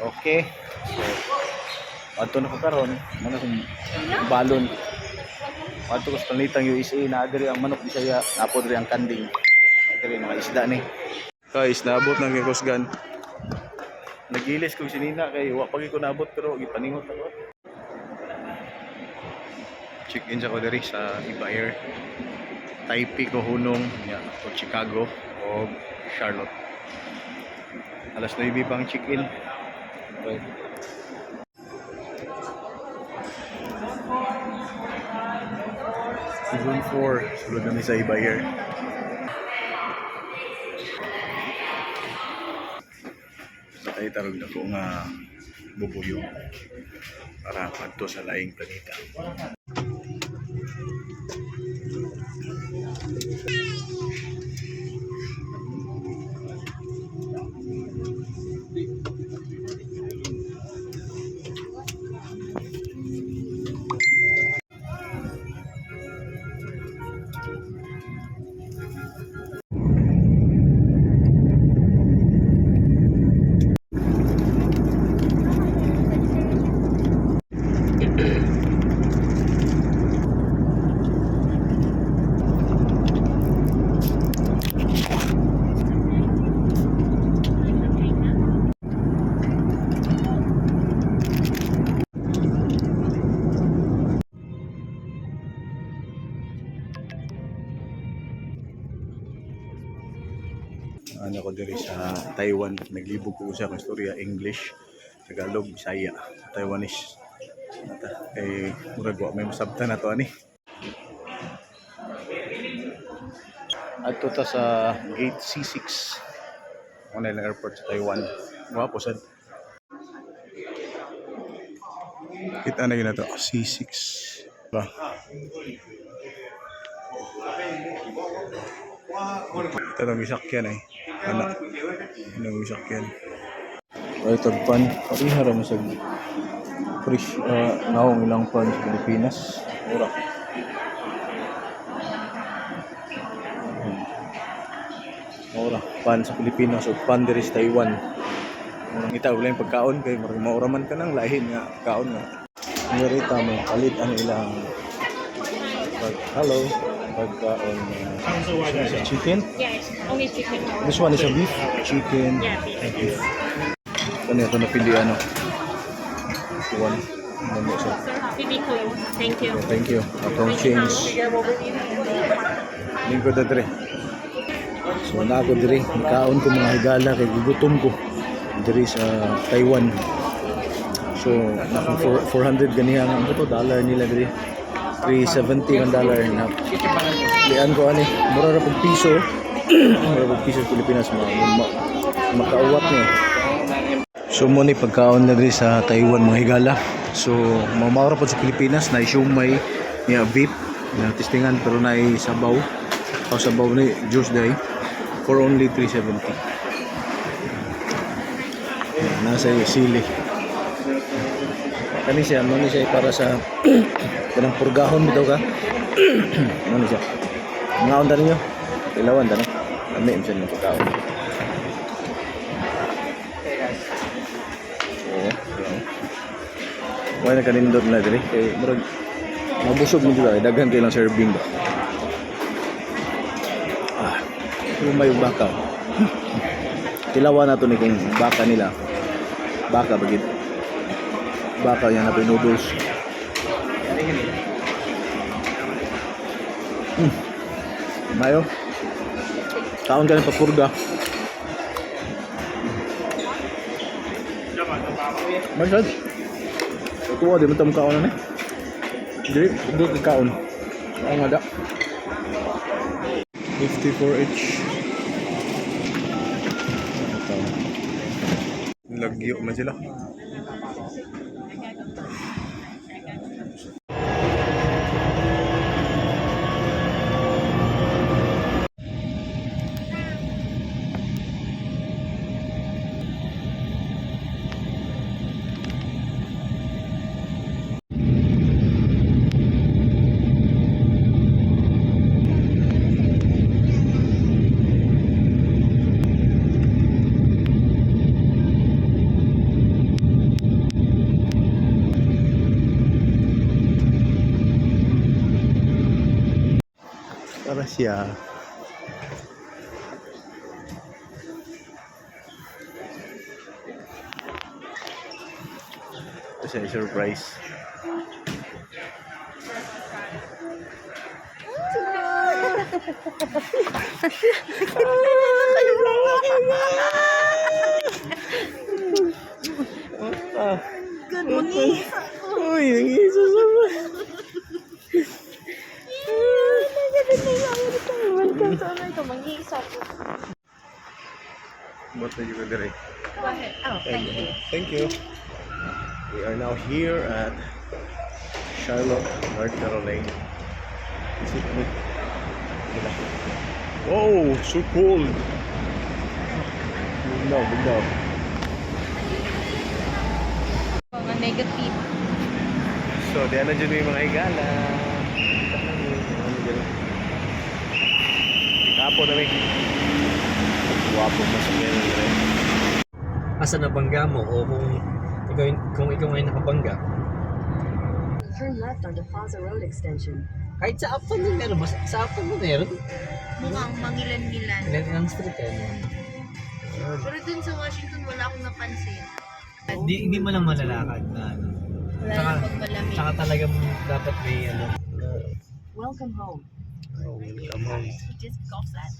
Okay. So, ato na ko karon, mana kung balon. Ato ko sa palitang USA na diri ang manok Bisaya, napo diri ang kanding. Diri mga isda ni. Guys, naabot ng Kusgan. Nagilis ko sinina kay wa pagi ko naabot pero gipaningot ako. Check in sa ko diri sa Iba Air. Taipei ko hunong nya o Chicago o Charlotte. Alas 9 pang check-in. Okay. Season 4, sulod kami sa Iba Air. Natay tarog na ko nga bubuyo para padto sa laing planeta. Ano ko diri sa Taiwan, naglibog ko sa istorya English, Tagalog, Bisaya, Taiwanese. Kay murag wa may masabtan na to ani. Adto ta sa gate C6. Online airport sa Taiwan. Wapo sad. Kita na gina to C6. Ba. Ito nang isakyan eh. Anak. Nang isakyan. Ay, tagpan. Parihara mo sa fresh naong ilang pan sa Pilipinas. Mura. Mura. Pan sa Pilipinas o pan diri sa Taiwan. Ngita wala yung pagkaon kay mauraman ka ng lahin nga kaon nga. Nirita mo palit ang ilang hello pagkaon chicken. Yes, only chicken. This one is a beef, chicken, Yeah, beef. and beef. Ano ito napili ano? One. Ano sa? Baby close. Thank you. Okay, thank you. From change. Lingko na dire. So na ako dire, kaon ko mga higala kay gugutom ko dire sa Taiwan. So na 400 ganihan ang to dollar nila dire. 370 ang dollar na. Lian ko ani, mura ra pag piso. Mura pag piso sa Pilipinas makauwat niya. So mo ni pagkaon na diri sa Taiwan mga higala. So mamaura po sa Pilipinas na siumay niya beef na testingan pero na sabaw. O sabaw ni juice day for only 370. Nasa sili. Kani siya, mani siya para sa kanang purgahon bitaw ka. Mani siya. Ngaon ta ninyo. Ilawan ta no. Kami imsen mo pagkaon. Wala na kanindot na diri kay murag mabusog mo dito daghan kay lang serving ba. May baka. Tilawan na to ni kung baka nila. Baka bagid. Baka yan na noodles. Mayo. Kaon ka ng papurga. Masad. Ito di mo tamo kaon na. Dili, dito kaon. Ang ada. 54 each. Lagyo man sila. siya. Ito siya, surprise. Good morning. Uy, nangisa sama. Welcome to ano ito, mag-iisa. Ba't na yung gagari? Go ahead. Oh, thank you. Thank you. We are now here at Charlotte, North Carolina. Is it good? Whoa, so cold. Biglaw. Mga negative. So, diyan na dyan yung mga higala. Kapo na may. Wapo mas ganyan rin. Asa nabangga mo o kung ikaw ay nakabangga. Turn left onto Plaza Road Extension. Kahit sa Upton din meron, sa Upton mo meron. Mukhang mangilan-ngilan. Ilang street eh. Pero dun sa Washington, wala akong napansin. Hindi mo lang malalakad na ano. Wala lang pag malamig. Saka talagang dapat may ano. Welcome home. Oh, welcome home. Just golf that.